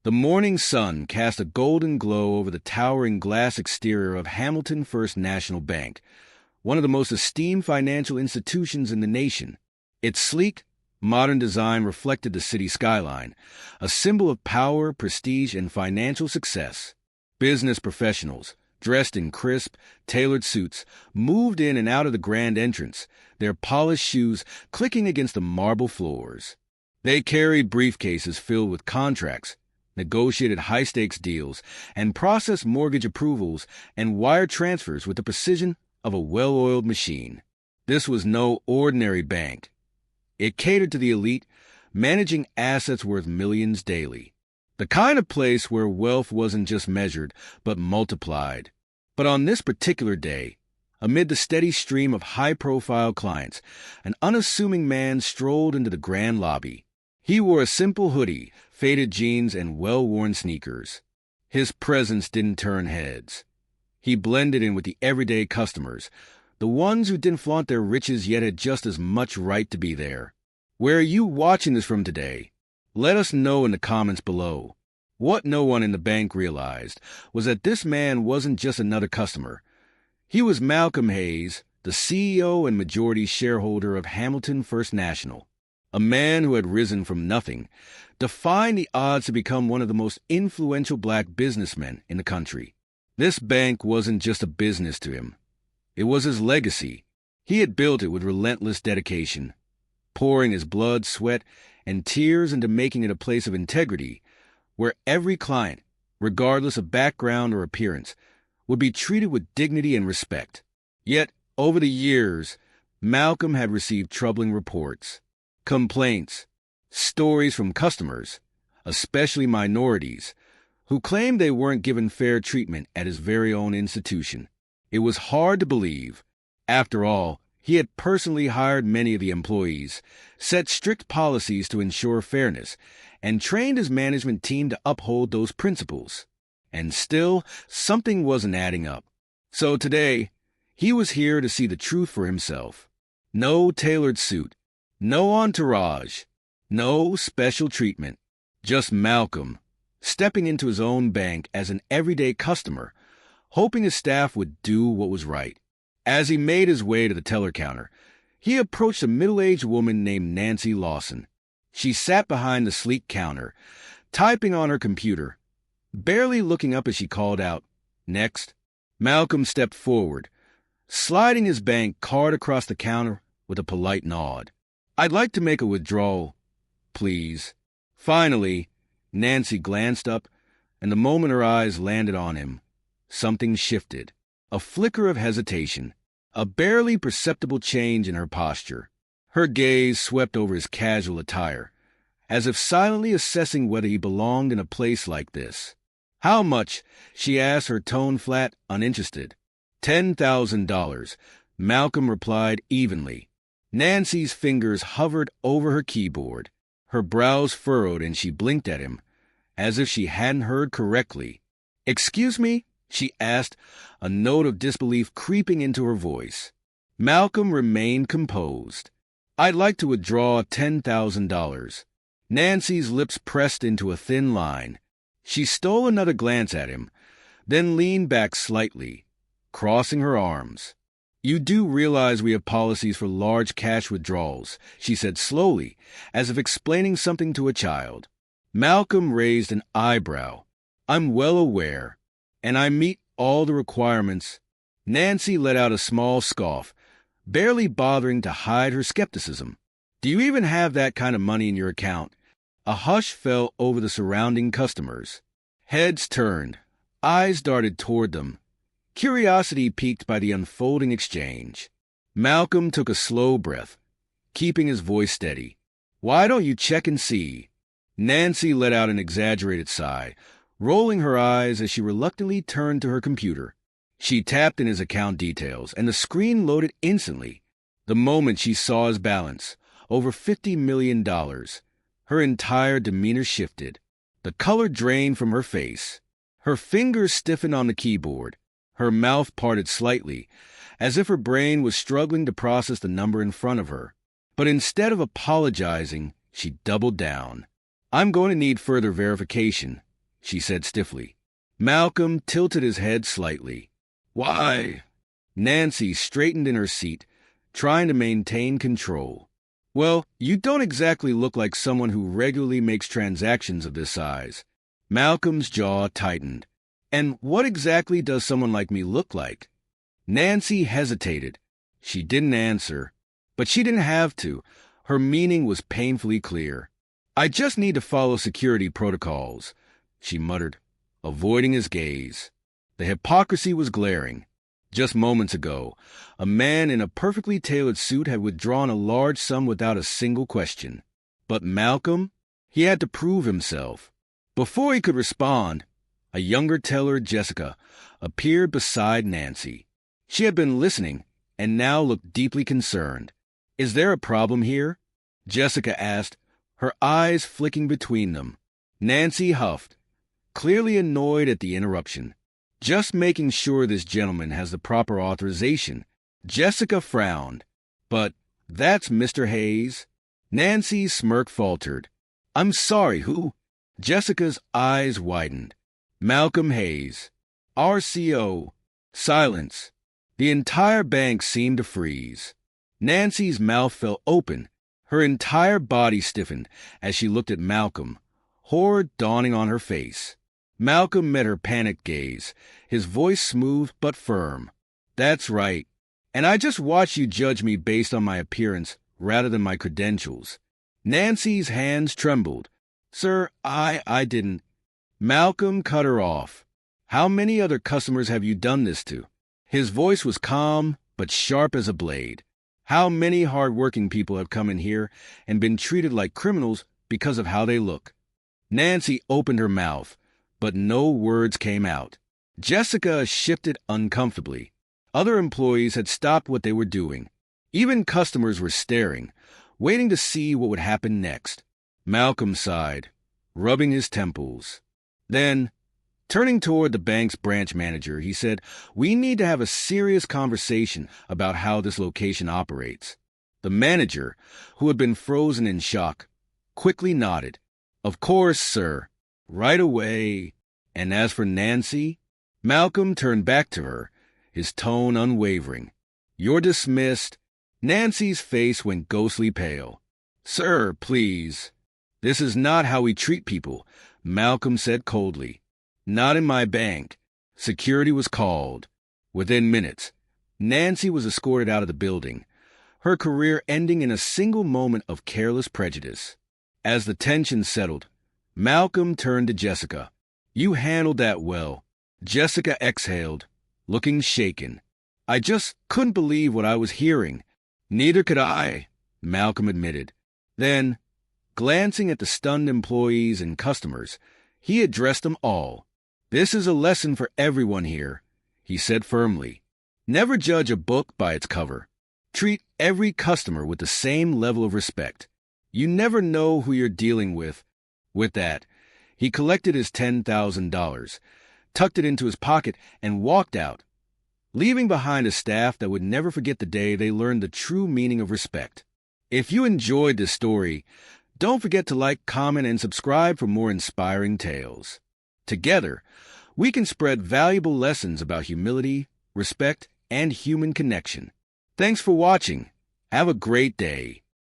The morning sun cast a golden glow over the towering glass exterior of Hamilton First National Bank, one of the most esteemed financial institutions in the nation. Its sleek, modern design reflected the city skyline, a symbol of power, prestige, and financial success. Business professionals, dressed in crisp, tailored suits, moved in and out of the grand entrance, their polished shoes clicking against the marble floors. They carried briefcases filled with contracts, negotiated high-stakes deals, and processed mortgage approvals and wire transfers with the precision of a well-oiled machine. This was no ordinary bank. It catered to the elite, managing assets worth millions daily. The kind of place where wealth wasn't just measured, but multiplied. But on this particular day, amid the steady stream of high-profile clients, an unassuming man strolled into the grand lobby. He wore a simple hoodie, faded jeans, and well-worn sneakers. His presence didn't turn heads. He blended in with the everyday customers, the ones who didn't flaunt their riches yet had just as much right to be there. Where are you watching this from today? Let us know in the comments below. What no one in the bank realized was that this man wasn't just another customer. He was Malcolm Hayes, the CEO and majority shareholder of Hamilton First National, a man who had risen from nothing, defying the odds to become one of the most influential black businessmen in the country. This bank wasn't just a business to him. It was his legacy. He had built it with relentless dedication, pouring his blood, sweat, and tears into making it a place of integrity, where every client, regardless of background or appearance, would be treated with dignity and respect. Yet, over the years, Malcolm had received troubling reports, complaints, stories from customers, especially minorities, who claimed they weren't given fair treatment at his very own institution. It was hard to believe. After all, he had personally hired many of the employees, set strict policies to ensure fairness, and trained his management team to uphold those principles. And still, something wasn't adding up. So today, he was here to see the truth for himself. No tailored suit, no entourage, no special treatment. Just Malcolm, stepping into his own bank as an everyday customer, hoping his staff would do what was right. As he made his way to the teller counter, he approached a middle-aged woman named Nancy Lawson. She sat behind the sleek counter, typing on her computer, barely looking up as she called out, "Next." Malcolm stepped forward, sliding his bank card across the counter with a polite nod. "I'd like to make a withdrawal, please." Finally, Nancy glanced up, and the moment her eyes landed on him, something shifted. A flicker of hesitation, a barely perceptible change in her posture. Her gaze swept over his casual attire, as if silently assessing whether he belonged in a place like this. "How much?" she asked, her tone flat, uninterested. $10,000, Malcolm replied evenly. Nancy's fingers hovered over her keyboard. Her brows furrowed and she blinked at him, as if she hadn't heard correctly. "Excuse me?" she asked, a note of disbelief creeping into her voice. Malcolm remained composed. "I'd like to withdraw $10,000. Nancy's lips pressed into a thin line. She stole another glance at him, then leaned back slightly, crossing her arms. "You do realize we have policies for large cash withdrawals," she said slowly, as if explaining something to a child. Malcolm raised an eyebrow. "I'm well aware, and I meet all the requirements." Nancy let out a small scoff, barely bothering to hide her skepticism. "Do you even have that kind of money in your account?" A hush fell over the surrounding customers. Heads turned, eyes darted toward them, curiosity piqued by the unfolding exchange. Malcolm took a slow breath, keeping his voice steady. "Why don't you check and see?" Nancy let out an exaggerated sigh, rolling her eyes as she reluctantly turned to her computer. She tapped in his account details, and the screen loaded instantly. The moment she saw his balance, over $50 million, her entire demeanor shifted. The color drained from her face. Her fingers stiffened on the keyboard. Her mouth parted slightly, as if her brain was struggling to process the number in front of her. But instead of apologizing, she doubled down. "I'm going to need further verification," she said stiffly. Malcolm tilted his head slightly. Why? Nancy straightened in her seat, trying to maintain control. Well, you don't exactly look like someone who regularly makes transactions of this size. Malcolm's jaw tightened. And what exactly does someone like me look like? Nancy hesitated. She didn't answer, but she didn't have to. Her meaning was painfully clear. I just need to follow security protocols, she muttered, avoiding his gaze. The hypocrisy was glaring. Just moments ago, a man in a perfectly tailored suit had withdrawn a large sum without a single question. But Malcolm? He had to prove himself. Before he could respond, a younger teller, Jessica, appeared beside Nancy. She had been listening and now looked deeply concerned. Is there a problem here? Jessica asked, her eyes flicking between them. Nancy huffed, clearly annoyed at the interruption. Just making sure this gentleman has the proper authorization. Jessica frowned. But that's Mr. Hayes. Nancy's smirk faltered. I'm sorry, who? Jessica's eyes widened. Malcolm Hayes. RCO. Silence. The entire bank seemed to freeze. Nancy's mouth fell open. Her entire body stiffened as she looked at Malcolm, horror dawning on her face. Malcolm met her panicked gaze, his voice smooth but firm. That's right. And I just watched you judge me based on my appearance rather than my credentials. Nancy's hands trembled. Sir, I didn't. Malcolm cut her off. How many other customers have you done this to? His voice was calm but sharp as a blade. How many hard-working people have come in here and been treated like criminals because of how they look? Nancy opened her mouth, but no words came out. Jessica shifted uncomfortably. Other employees had stopped what they were doing. Even customers were staring, waiting to see what would happen next. Malcolm sighed, rubbing his temples. Then, turning toward the bank's branch manager, he said, We need to have a serious conversation about how this location operates. The manager, who had been frozen in shock, quickly nodded. Of course, sir. Right away. And as for Nancy, Malcolm turned back to her, his tone unwavering. You're dismissed. Nancy's face went ghostly pale. Sir, please. This is not how we treat people, Malcolm said coldly. Not in my bank. Security was called. Within minutes, Nancy was escorted out of the building, her career ending in a single moment of careless prejudice. As the tension settled, Malcolm turned to Jessica. You handled that well. Jessica exhaled, looking shaken. I just couldn't believe what I was hearing. Neither could I, Malcolm admitted. Then, glancing at the stunned employees and customers, he addressed them all. This is a lesson for everyone here, he said firmly. Never judge a book by its cover. Treat every customer with the same level of respect. You never know who you're dealing with. With that, he collected his $10,000, tucked it into his pocket, and walked out, leaving behind a staff that would never forget the day they learned the true meaning of respect. If you enjoyed this story, don't forget to like, comment, and subscribe for more inspiring tales. Together, we can spread valuable lessons about humility, respect, and human connection. Thanks for watching. Have a great day.